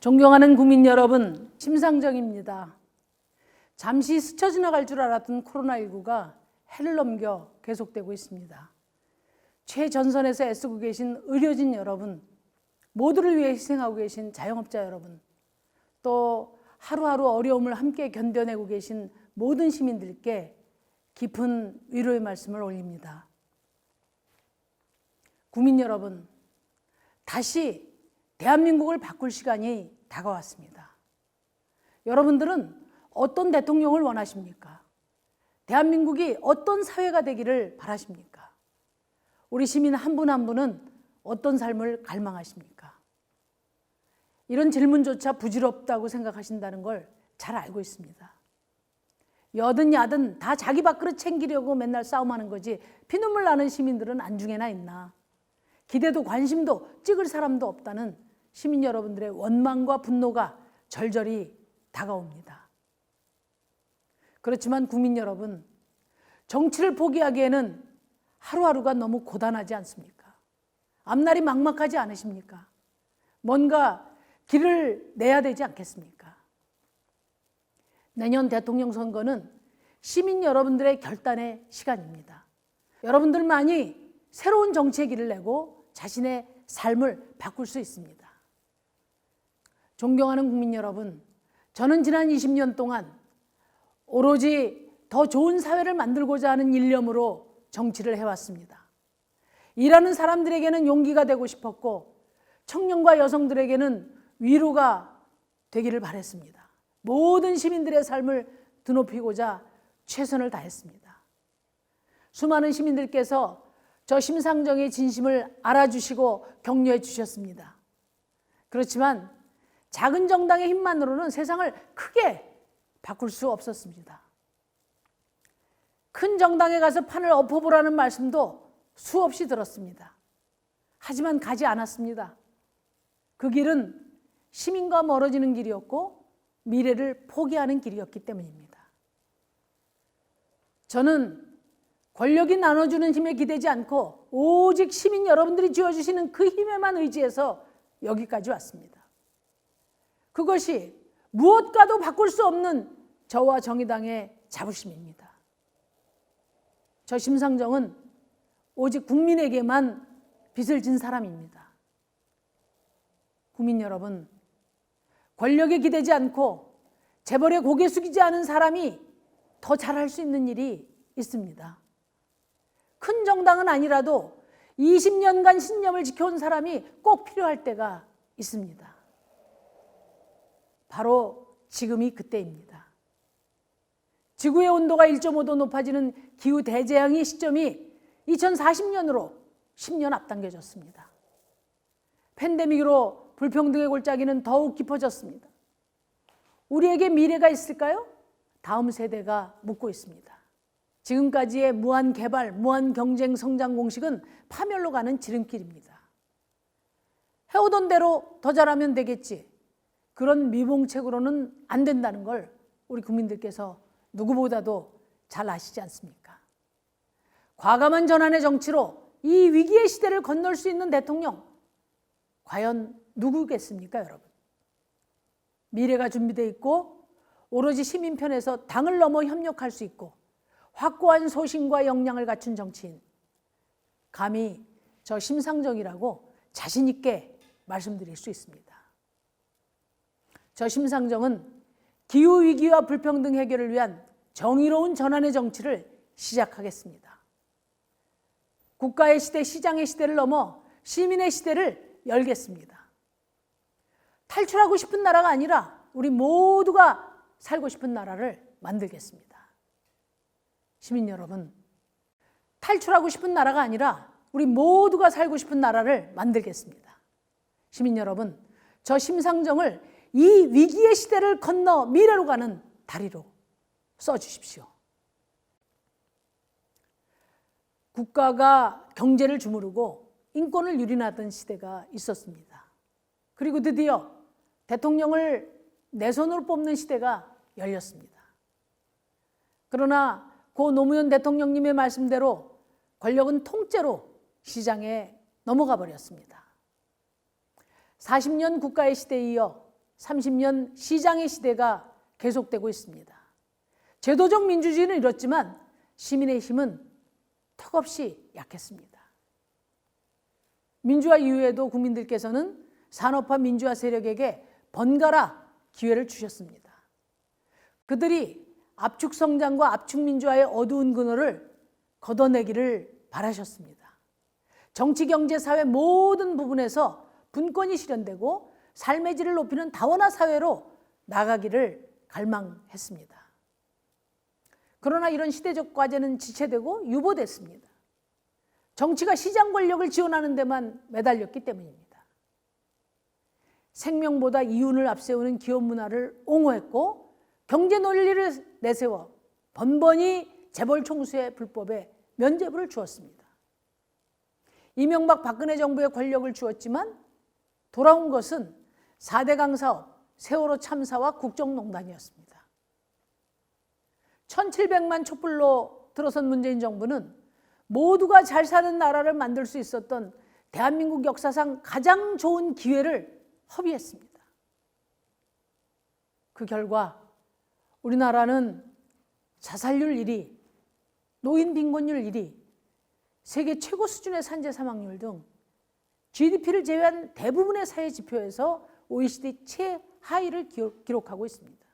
존경하는 국민 여러분, 심상정입니다. 잠시 스쳐 지나갈 줄 알았던 코로나19가 해를 넘겨 계속되고 있습니다. 최전선에서 애쓰고 계신 의료진 여러분, 모두를 위해 희생하고 계신 자영업자 여러분, 또 하루하루 어려움을 함께 견뎌내고 계신 모든 시민들께 깊은 위로의 말씀을 올립니다. 국민 여러분, 다시 대한민국을 바꿀 시간이 다가왔습니다. 여러분들은 어떤 대통령을 원하십니까? 대한민국이 어떤 사회가 되기를 바라십니까? 우리 시민 한 분 한 분은 어떤 삶을 갈망하십니까? 이런 질문조차 부질없다고 생각하신다는 걸 잘 알고 있습니다. 여든 야든 다 자기 밥그릇 챙기려고 맨날 싸움하는 거지 피눈물 나는 시민들은 안중에나 있나. 기대도 관심도 찍을 사람도 없다는 시민 여러분들의 원망과 분노가 절절히 다가옵니다. 그렇지만 국민 여러분, 정치를 포기하기에는 하루하루가 너무 고단하지 않습니까? 앞날이 막막하지 않으십니까? 뭔가 길을 내야 되지 않겠습니까? 내년 대통령 선거는 시민 여러분들의 결단의 시간입니다. 여러분들만이 새로운 정치의 길을 내고 자신의 삶을 바꿀 수 있습니다. 존경하는 국민 여러분, 저는 지난 20년 동안 오로지 더 좋은 사회를 만들고자 하는 일념으로 정치를 해왔습니다. 일하는 사람들에게는 용기가 되고 싶었고 청년과 여성들에게는 위로가 되기를 바랬습니다. 모든 시민들의 삶을 드높이고자 최선을 다했습니다. 수많은 시민들께서 저 심상정의 진심을 알아주시고 격려해 주셨습니다. 그렇지만 작은 정당의 힘만으로는 세상을 크게 바꿀 수 없었습니다. 큰 정당에 가서 판을 엎어보라는 말씀도 수없이 들었습니다. 하지만 가지 않았습니다. 그 길은 시민과 멀어지는 길이었고 미래를 포기하는 길이었기 때문입니다. 저는 권력이 나눠주는 힘에 기대지 않고 오직 시민 여러분들이 쥐어주시는 그 힘에만 의지해서 여기까지 왔습니다. 그것이 무엇과도 바꿀 수 없는 저와 정의당의 자부심입니다. 저 심상정은 오직 국민에게만 빚을 진 사람입니다. 국민 여러분, 권력에 기대지 않고 재벌에 고개 숙이지 않은 사람이 더 잘할 수 있는 일이 있습니다. 큰 정당은 아니라도 20년간 신념을 지켜온 사람이 꼭 필요할 때가 있습니다. 바로 지금이 그때입니다. 지구의 온도가 1.5도 높아지는 기후 대재앙의 시점이 2040년으로 10년 앞당겨졌습니다. 팬데믹으로 불평등의 골짜기는 더욱 깊어졌습니다. 우리에게 미래가 있을까요? 다음 세대가 묻고 있습니다. 지금까지의 무한 개발, 무한 경쟁 성장 공식은 파멸로 가는 지름길입니다. 해오던 대로 더 잘하면 되겠지. 그런 미봉책으로는 안 된다는 걸 우리 국민들께서 누구보다도 잘 아시지 않습니까? 과감한 전환의 정치로 이 위기의 시대를 건널 수 있는 대통령, 과연 누구겠습니까, 여러분? 미래가 준비되어 있고 오로지 시민 편에서 당을 넘어 협력할 수 있고 확고한 소신과 역량을 갖춘 정치인, 감히 저 심상정이라고 자신 있게 말씀드릴 수 있습니다. 저 심상정은 기후위기와 불평등 해결을 위한 정의로운 전환의 정치를 시작하겠습니다. 국가의 시대, 시장의 시대를 넘어 시민의 시대를 열겠습니다. 탈출하고 싶은 나라가 아니라 우리 모두가 살고 싶은 나라를 만들겠습니다. 시민 여러분, 탈출하고 싶은 나라가 아니라 우리 모두가 살고 싶은 나라를 만들겠습니다. 시민 여러분, 저 심상정을 이 위기의 시대를 건너 미래로 가는 다리로 써주십시오. 국가가 경제를 주무르고 인권을 유린하던 시대가 있었습니다. 그리고 드디어 대통령을 내 손으로 뽑는 시대가 열렸습니다. 그러나 고 노무현 대통령님의 말씀대로 권력은 통째로 시장에 넘어가 버렸습니다. 40년 국가의 시대에 이어 30년 시장의 시대가 계속되고 있습니다. 제도적 민주주의는 이뤘지만 시민의 힘은 턱없이 약했습니다. 민주화 이후에도 국민들께서는 산업화 민주화 세력에게 번갈아 기회를 주셨습니다. 그들이 압축 성장과 압축 민주화의 어두운 그늘을 걷어내기를 바라셨습니다. 정치, 경제, 사회 모든 부분에서 분권이 실현되고 삶의 질을 높이는 다원화 사회로 나가기를 갈망했습니다. 그러나 이런 시대적 과제는 지체되고 유보됐습니다. 정치가 시장 권력을 지원하는 데만 매달렸기 때문입니다. 생명보다 이윤을 앞세우는 기업 문화를 옹호했고 경제 논리를 내세워 번번이 재벌 총수의 불법에 면죄부를 주었습니다. 이명박 박근혜 정부의 권력을 주었지만 돌아온 것은 4대강 사업, 세월호 참사와 국정농단이었습니다. 1700만 촛불로 들어선 문재인 정부는 모두가 잘 사는 나라를 만들 수 있었던 대한민국 역사상 가장 좋은 기회를 허비했습니다. 그 결과 우리나라는 자살률 1위, 노인 빈곤율 1위, 세계 최고 수준의 산재 사망률 등 GDP를 제외한 대부분의 사회 지표에서 OECD 최하위를 기록하고 있습니다.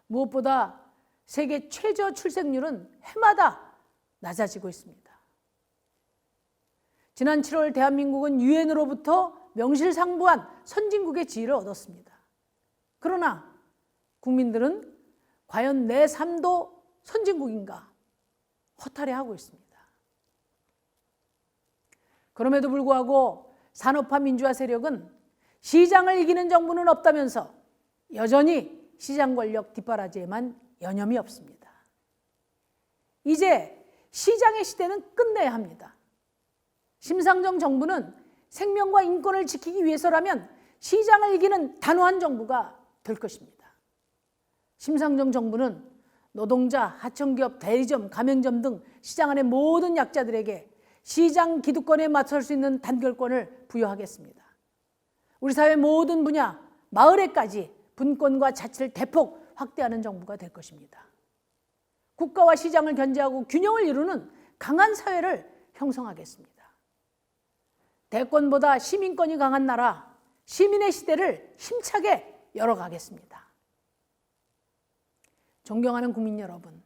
무엇보다 세계 최저 출생률은 해마다 낮아지고 있습니다. 지난 7월 대한민국은 유엔으로부터 명실상부한 선진국의 지위를 얻었습니다. 그러나 국민들은 과연 내 삶도 선진국인가 허탈해하고 있습니다. 그럼에도 불구하고 산업화 민주화 세력은 시장을 이기는 정부는 없다면서 여전히 시장 권력 뒷바라지에만 여념이 없습니다. 이제 시장의 시대는 끝내야 합니다. 심상정 정부는 생명과 인권을 지키기 위해서라면 시장을 이기는 단호한 정부가 될 것입니다. 심상정 정부는 노동자, 하청기업, 대리점, 가맹점 등 시장 안의 모든 약자들에게 시장 기득권에 맞설 수 있는 단결권을 부여하겠습니다. 우리 사회 모든 분야, 마을에까지 분권과 자치를 대폭 확대하는 정부가 될 것입니다. 국가와 시장을 견제하고 균형을 이루는 강한 사회를 형성하겠습니다. 대권보다 시민권이 강한 나라, 시민의 시대를 힘차게 열어가겠습니다. 존경하는 국민 여러분,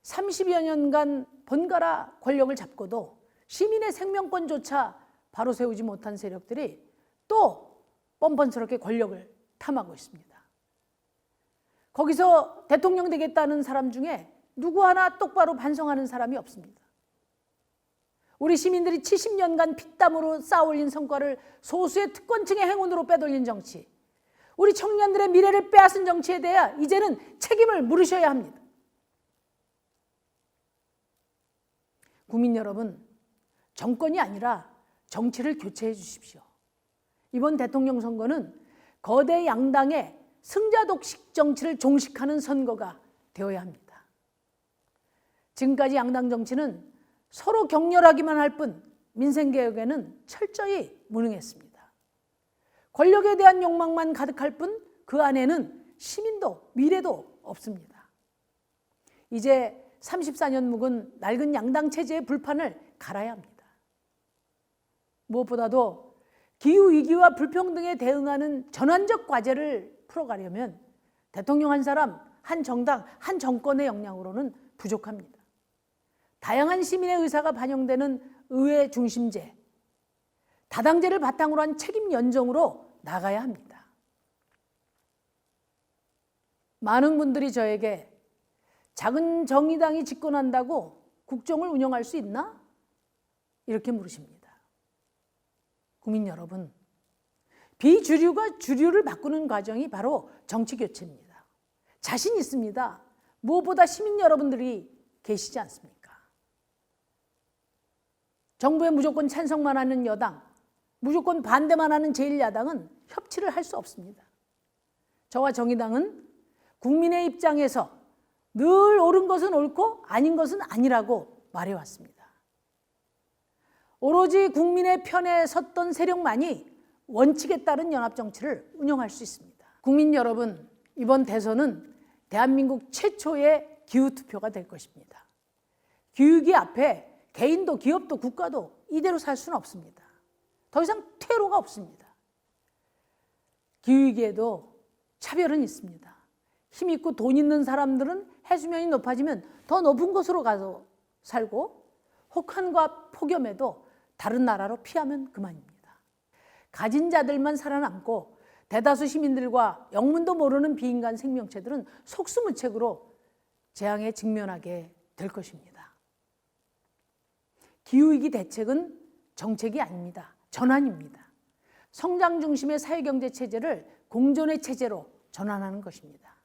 30여 년간 번갈아 권력을 잡고도 시민의 생명권조차 바로 세우지 못한 세력들이 또 뻔뻔스럽게 권력을 탐하고 있습니다. 거기서 대통령 되겠다는 사람 중에 누구 하나 똑바로 반성하는 사람이 없습니다. 우리 시민들이 70년간 피땀으로 쌓아올린 성과를 소수의 특권층의 행운으로 빼돌린 정치, 우리 청년들의 미래를 빼앗은 정치에 대해 이제는 책임을 물으셔야 합니다. 국민 여러분, 정권이 아니라 정치를 교체해 주십시오. 이번 대통령 선거는 거대 양당의 승자독식 정치를 종식하는 선거가 되어야 합니다. 지금까지 양당 정치는 서로 격렬하기만 할 뿐 민생개혁에는 철저히 무능했습니다. 권력에 대한 욕망만 가득할 뿐 그 안에는 시민도 미래도 없습니다. 이제 34년 묵은 낡은 양당 체제의 불판을 갈아야 합니다. 무엇보다도 기후위기와 불평등에 대응하는 전환적 과제를 풀어가려면 대통령 한 사람, 한 정당, 한 정권의 역량으로는 부족합니다. 다양한 시민의 의사가 반영되는 의회 중심제, 다당제를 바탕으로 한 책임 연정으로 나가야 합니다. 많은 분들이 저에게 작은 정의당이 집권한다고 국정을 운영할 수 있나? 이렇게 물으십니다. 국민 여러분, 비주류가 주류를 바꾸는 과정이 바로 정치교체입니다. 자신 있습니다. 무엇보다 시민 여러분들이 계시지 않습니까? 정부에 무조건 찬성만 하는 여당, 무조건 반대만 하는 제1야당은 협치를 할 수 없습니다. 저와 정의당은 국민의 입장에서 늘 옳은 것은 옳고 아닌 것은 아니라고 말해왔습니다. 오로지 국민의 편에 섰던 세력만이 원칙에 따른 연합정치를 운영할 수 있습니다. 국민 여러분, 이번 대선은 대한민국 최초의 기후투표가 될 것입니다. 기후위기 앞에 개인도 기업도 국가도 이대로 살 수는 없습니다. 더 이상 퇴로가 없습니다. 기후위기에도 차별은 있습니다. 힘 있고 돈 있는 사람들은 해수면이 높아지면 더 높은 곳으로 가서 살고, 혹한과 폭염에도 다른 나라로 피하면 그만입니다. 가진 자들만 살아남고 대다수 시민들과 영문도 모르는 비인간 생명체들은 속수무책으로 재앙에 직면하게 될 것입니다. 기후위기 대책은 정책이 아닙니다. 전환입니다. 성장 중심의 사회경제 체제를 공존의 체제로 전환하는 것입니다.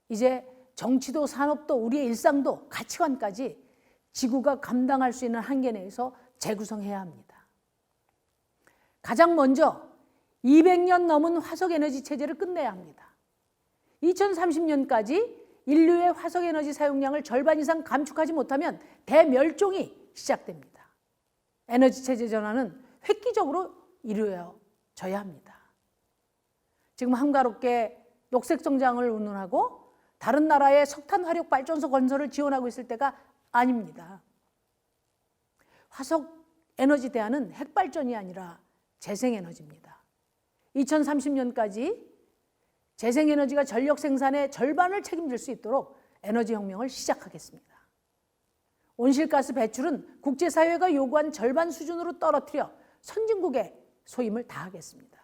이제 정치도 산업도 우리의 일상도 가치관까지 지구가 감당할 수 있는 한계 내에서 재구성해야 합니다. 가장 먼저 200년 넘은 화석에너지 체제를 끝내야 합니다. 2030년까지 인류의 화석에너지 사용량을 절반 이상 감축하지 못하면 대멸종이 시작됩니다. 에너지 체제 전환은 획기적으로 이루어져야 합니다. 지금 한가롭게 녹색 성장을 운운하고 다른 나라의 석탄 화력 발전소 건설을 지원하고 있을 때가 아닙니다. 화석 에너지 대안은 핵발전이 아니라 재생에너지입니다. 2030년까지 재생에너지가 전력 생산의 절반을 책임질 수 있도록 에너지 혁명을 시작하겠습니다. 온실가스 배출은 국제사회가 요구한 절반 수준으로 떨어뜨려 선진국의 소임을 다하겠습니다.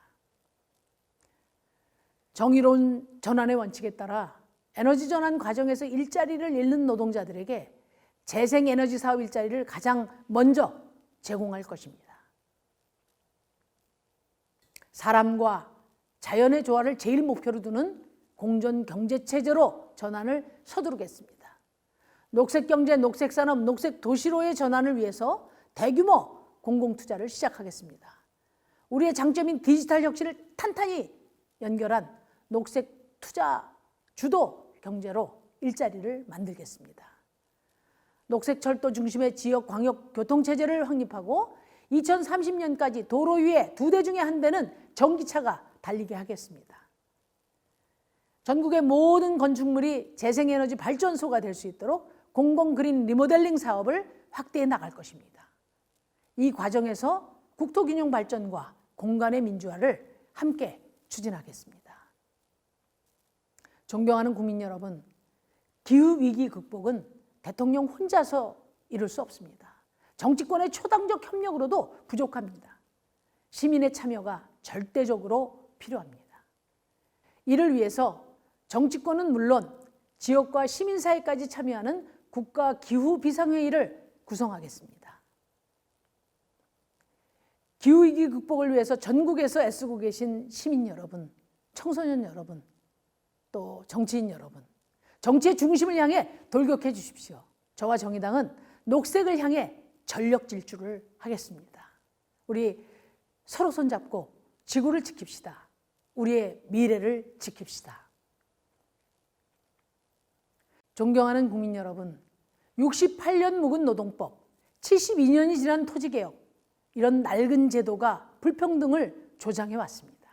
정의로운 전환의 원칙에 따라 에너지 전환 과정에서 일자리를 잃는 노동자들에게 재생에너지 사업 일자리를 가장 먼저 제공할 것입니다. 사람과 자연의 조화를 제일 목표로 두는 공존 경제체제로 전환을 서두르겠습니다. 녹색경제, 녹색산업, 녹색도시로의 전환을 위해서 대규모 공공투자를 시작하겠습니다. 우리의 장점인 디지털 혁신을 탄탄히 연결한 녹색 투자 주도 경제로 일자리를 만들겠습니다. 녹색철도 중심의 지역 광역 교통체제를 확립하고 2030년까지 도로 위에 2대 중에 1대는 전기차가 달리게 하겠습니다. 전국의 모든 건축물이 재생에너지 발전소가 될 수 있도록 공공그린 리모델링 사업을 확대해 나갈 것입니다. 이 과정에서 국토균형 발전과 공간의 민주화를 함께 추진하겠습니다. 존경하는 국민 여러분, 기후위기 극복은 대통령 혼자서 이룰 수 없습니다. 정치권의 초당적 협력으로도 부족합니다. 시민의 참여가 절대적으로 필요합니다. 이를 위해서 정치권은 물론 지역과 시민사회까지 참여하는 국가기후비상회의를 구성하겠습니다. 기후위기 극복을 위해서 전국에서 애쓰고 계신 시민 여러분, 청소년 여러분, 또 정치인 여러분, 정치의 중심을 향해 돌격해 주십시오. 저와 정의당은 녹색을 향해 전력 질주를 하겠습니다. 우리 서로 손잡고 지구를 지킵시다. 우리의 미래를 지킵시다. 존경하는 국민 여러분, 68년 묵은 노동법, 72년이 지난 토지개혁, 이런 낡은 제도가 불평등을 조장해 왔습니다.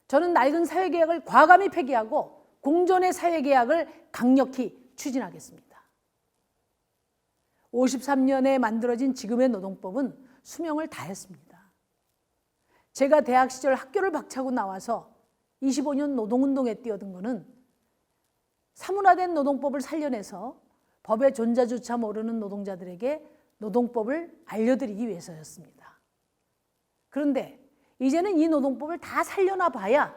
저는 낡은 사회계약을 과감히 폐기하고 공존의 사회계약을 강력히 추진하겠습니다. 53년에 만들어진 지금의 노동법은 수명을 다했습니다. 제가 대학 시절 학교를 박차고 나와서 25년 노동운동에 뛰어든 것은 사문화된 노동법을 살려내서 법의 존재조차 모르는 노동자들에게 노동법을 알려드리기 위해서였습니다. 그런데 이제는 이 노동법을 다 살려놔 봐야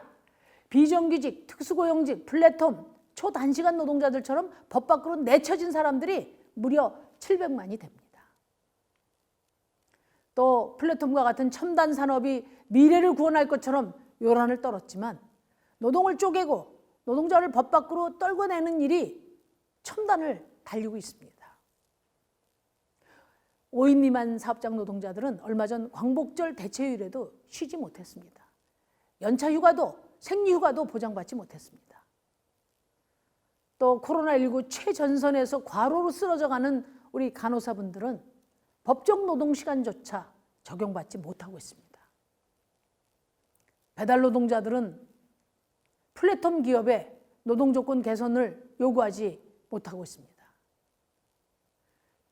비정규직, 특수고용직, 플랫폼, 초단시간 노동자들처럼 법 밖으로 내쳐진 사람들이 무려 700만이 됩니다. 또 플랫폼과 같은 첨단 산업이 미래를 구원할 것처럼 요란을 떨었지만 노동을 쪼개고 노동자를 법 밖으로 떨궈내는 일이 첨단을 달리고 있습니다. 5인 미만 사업장 노동자들은 얼마 전 광복절 대체휴일에도 쉬지 못했습니다. 연차 휴가도 생리휴가도 보장받지 못했습니다. 또 코로나19 최전선에서 과로로 쓰러져가는 우리 간호사분들은 법정 노동시간조차 적용받지 못하고 있습니다. 배달 노동자들은 플랫폼 기업의 노동조건 개선을 요구하지 못하고 있습니다.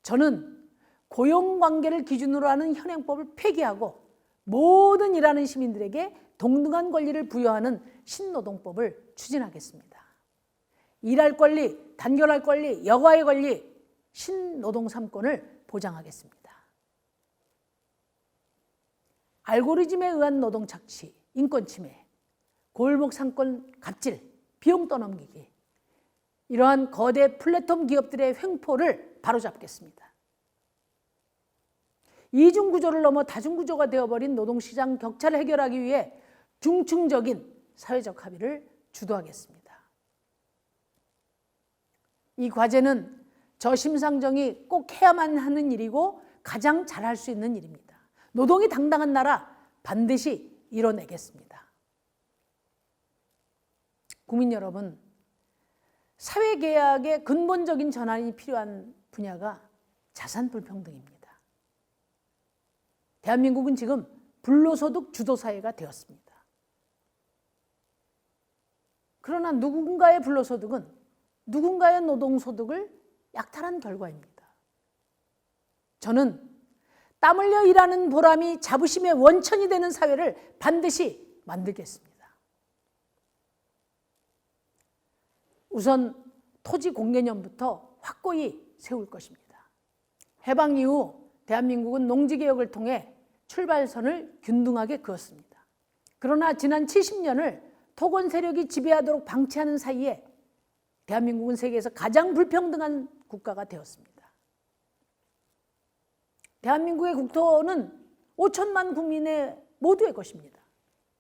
저는 고용관계를 기준으로 하는 현행법을 폐기하고 모든 일하는 시민들에게 동등한 권리를 부여하는 신노동법을 추진하겠습니다. 일할 권리, 단결할 권리, 여가의 권리, 신노동 3권을 보장하겠습니다. 알고리즘에 의한 노동 착취, 인권 침해, 골목 상권 갑질, 비용 떠넘기기, 이러한 거대 플랫폼 기업들의 횡포를 바로잡겠습니다. 이중구조를 넘어 다중구조가 되어버린 노동시장 격차를 해결하기 위해 중층적인 사회적 합의를 주도하겠습니다. 이 과제는 저 심상정이 꼭 해야만 하는 일이고 가장 잘할 수 있는 일입니다. 노동이 당당한 나라 반드시 이뤄내겠습니다. 국민 여러분, 사회계약의 근본적인 전환이 필요한 분야가 자산불평등입니다. 대한민국은 지금 불로소득 주도사회가 되었습니다. 그러나 누군가의 불로소득은 누군가의 노동소득을 약탈한 결과입니다. 저는 땀 흘려 일하는 보람이 자부심의 원천이 되는 사회를 반드시 만들겠습니다. 우선 토지 공개념부터 확고히 세울 것입니다. 해방 이후 대한민국은 농지개혁을 통해 출발선을 균등하게 그었습니다. 그러나 지난 70년을 토건 세력이 지배하도록 방치하는 사이에 대한민국은 세계에서 가장 불평등한 국가가 되었습니다. 대한민국의 국토는 5천만 국민의 모두의 것입니다.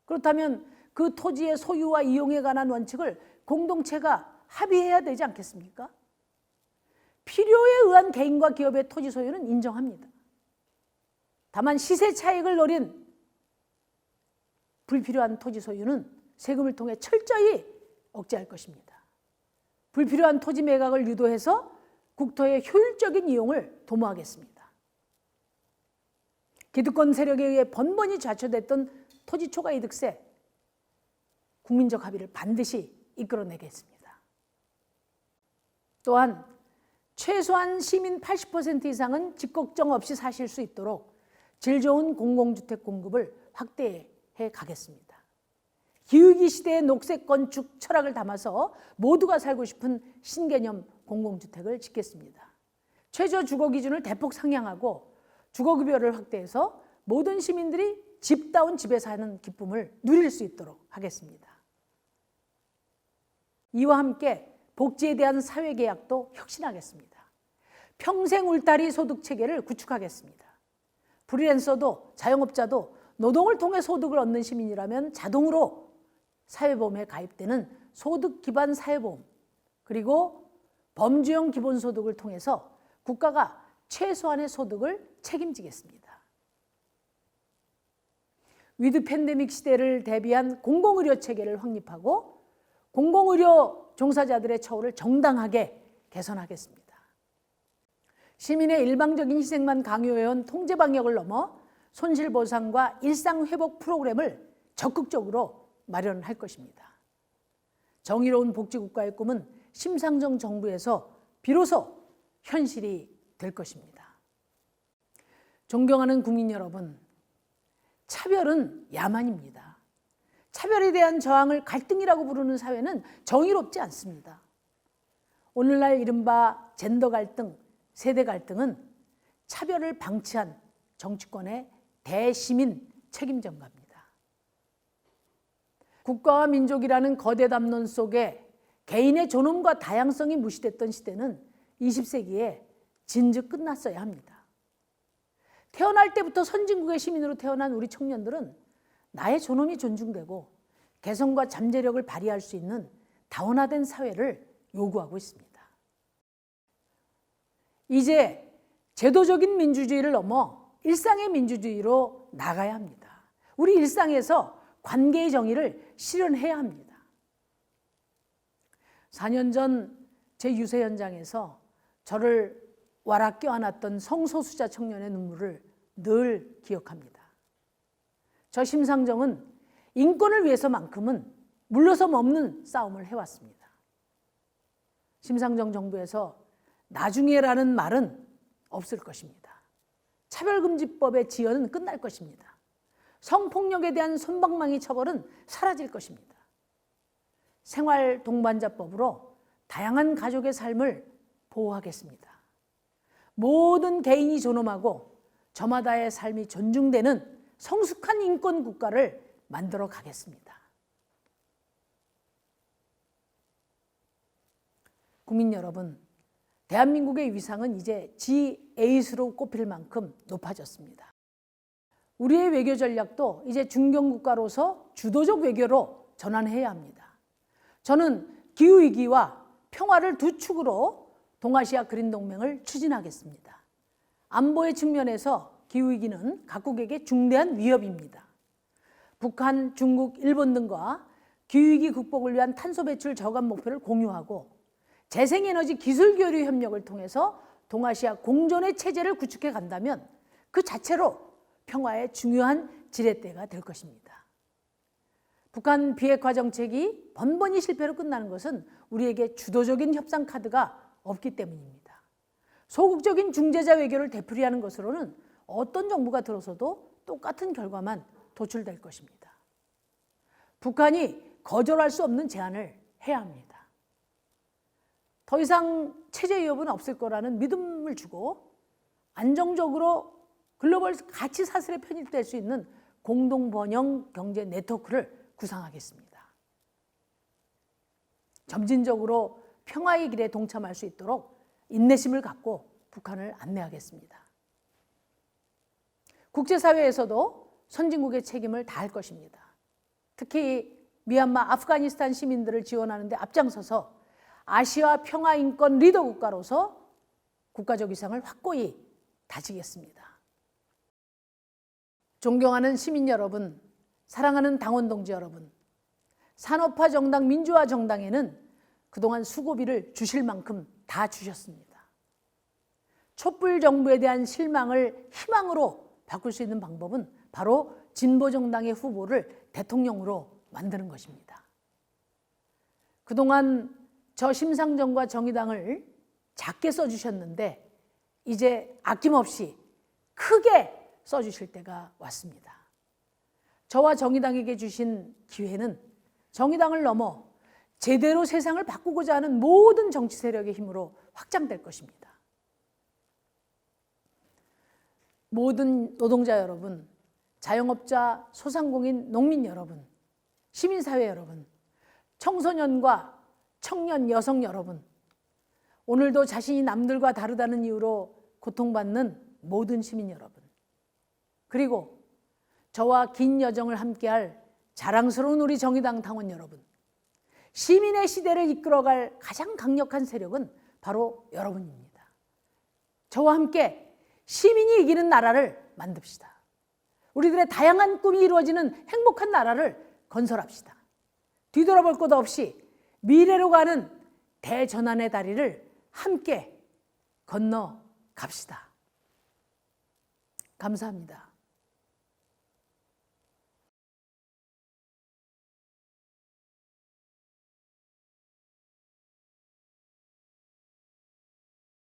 그렇다면 그 토지의 소유와 이용에 관한 원칙을 공동체가 합의해야 되지 않겠습니까? 필요에 의한 개인과 기업의 토지 소유는 인정합니다. 다만 시세 차익을 노린 불필요한 토지 소유는 세금을 통해 철저히 억제할 것입니다. 불필요한 토지 매각을 유도해서 국토의 효율적인 이용을 도모하겠습니다. 기득권 세력에 의해 번번이 좌초됐던 토지 초과 이득세, 국민적 합의를 반드시 이끌어내겠습니다. 또한 최소한 시민 80% 이상은 집걱정 없이 사실 수 있도록 질 좋은 공공주택 공급을 확대해 가겠습니다. 기후위기 시대의 녹색 건축 철학을 담아서 모두가 살고 싶은 신개념 공공주택을 짓겠습니다. 최저 주거 기준을 대폭 상향하고 주거급여를 확대해서 모든 시민들이 집다운 집에 사는 기쁨을 누릴 수 있도록 하겠습니다. 이와 함께 복지에 대한 사회계약도 혁신하겠습니다. 평생 울타리 소득체계를 구축하겠습니다. 프리랜서도 자영업자도 노동을 통해 소득을 얻는 시민이라면 자동으로 사회보험에 가입되는 소득 기반 사회보험, 그리고 범주형 기본소득을 통해서 국가가 최소한의 소득을 책임지겠습니다. 위드 팬데믹 시대를 대비한 공공의료 체계를 확립하고 공공의료 종사자들의 처우를 정당하게 개선하겠습니다. 시민의 일방적인 희생만 강요해온 통제 방역을 넘어 손실보상과 일상회복 프로그램을 적극적으로 마련할 것입니다. 정의로운 복지국가의 꿈은 심상정 정부에서 비로소 현실이 될 것입니다. 존경하는 국민 여러분, 차별은 야만입니다. 차별에 대한 저항을 갈등이라고 부르는 사회는 정의롭지 않습니다. 오늘날 이른바 젠더 갈등, 세대 갈등은 차별을 방치한 정치권의 대시민 책임 전가입니다. 국가와 민족이라는 거대 담론 속에 개인의 존엄과 다양성이 무시됐던 시대는 20세기에 진즉 끝났어야 합니다. 태어날 때부터 선진국의 시민으로 태어난 우리 청년들은 나의 존엄이 존중되고 개성과 잠재력을 발휘할 수 있는 다원화된 사회를 요구하고 있습니다. 이제 제도적인 민주주의를 넘어 일상의 민주주의로 나가야 합니다. 우리 일상에서 관계의 정의를 실현해야 합니다. 4년 전 제 유세 현장에서 저를 와락 껴안았던 성소수자 청년의 눈물을 늘 기억합니다. 저 심상정은 인권을 위해서만큼은 물러섬 없는 싸움을 해왔습니다. 심상정 정부에서 나중에라는 말은 없을 것입니다. 차별금지법의 지연은 끝날 것입니다. 성폭력에 대한 솜방망이 처벌은 사라질 것입니다. 생활동반자법으로 다양한 가족의 삶을 보호하겠습니다. 모든 개인이 존엄하고 저마다의 삶이 존중되는 성숙한 인권 국가를 만들어 가겠습니다. 국민 여러분, 대한민국의 위상은 이제 G8으로 꼽힐 만큼 높아졌습니다. 우리의 외교 전략도 이제 중견국가로서 주도적 외교로 전환해야 합니다. 저는 기후위기와 평화를 두 축으로 동아시아 그린 동맹을 추진하겠습니다. 안보의 측면에서 기후위기는 각국에게 중대한 위협입니다. 북한, 중국, 일본 등과 기후위기 극복을 위한 탄소 배출 저감 목표를 공유하고 재생에너지 기술 교류 협력을 통해서 동아시아 공존의 체제를 구축해 간다면 그 자체로 평화의 중요한 지렛대가 될 것입니다. 북한 비핵화 정책이 번번이 실패로 끝나는 것은 우리에게 주도적인 협상 카드가 없기 때문입니다. 소극적인 중재자 외교를 되풀이하는 것으로는 어떤 정부가 들어서도 똑같은 결과만 도출될 것입니다. 북한이 거절할 수 없는 제안을 해야 합니다. 더 이상 체제 위협은 없을 거라는 믿음을 주고 안정적으로 글로벌 가치 사슬에 편입될 수 있는 공동 번영 경제 네트워크를 구상하겠습니다. 점진적으로 평화의 길에 동참할 수 있도록 인내심을 갖고 북한을 안내하겠습니다. 국제사회에서도 선진국의 책임을 다할 것입니다. 특히 미얀마, 아프가니스탄 시민들을 지원하는 데 앞장서서 아시아 평화 인권 리더 국가로서 국가적 위상을 확고히 다지겠습니다. 존경하는 시민 여러분, 사랑하는 당원 동지 여러분, 산업화 정당, 민주화 정당에는 그동안 수고비를 주실 만큼 다 주셨습니다. 촛불 정부에 대한 실망을 희망으로 바꿀 수 있는 방법은 바로 진보 정당의 후보를 대통령으로 만드는 것입니다. 그동안 저 심상정과 정의당을 작게 써주셨는데 이제 아낌없이 크게 써주실 때가 왔습니다. 저와 정의당에게 주신 기회는 정의당을 넘어 제대로 세상을 바꾸고자 하는 모든 정치 세력의 힘으로 확장될 것입니다. 모든 노동자 여러분, 자영업자, 소상공인, 농민 여러분, 시민사회 여러분, 청소년과 청년 여성 여러분, 오늘도 자신이 남들과 다르다는 이유로 고통받는 모든 시민 여러분, 그리고 저와 긴 여정을 함께할 자랑스러운 우리 정의당 당원 여러분, 시민의 시대를 이끌어갈 가장 강력한 세력은 바로 여러분입니다. 저와 함께 시민이 이기는 나라를 만듭시다. 우리들의 다양한 꿈이 이루어지는 행복한 나라를 건설합시다. 뒤돌아볼 것 없이 미래로 가는 대전환의 다리를 함께 건너갑시다. 감사합니다.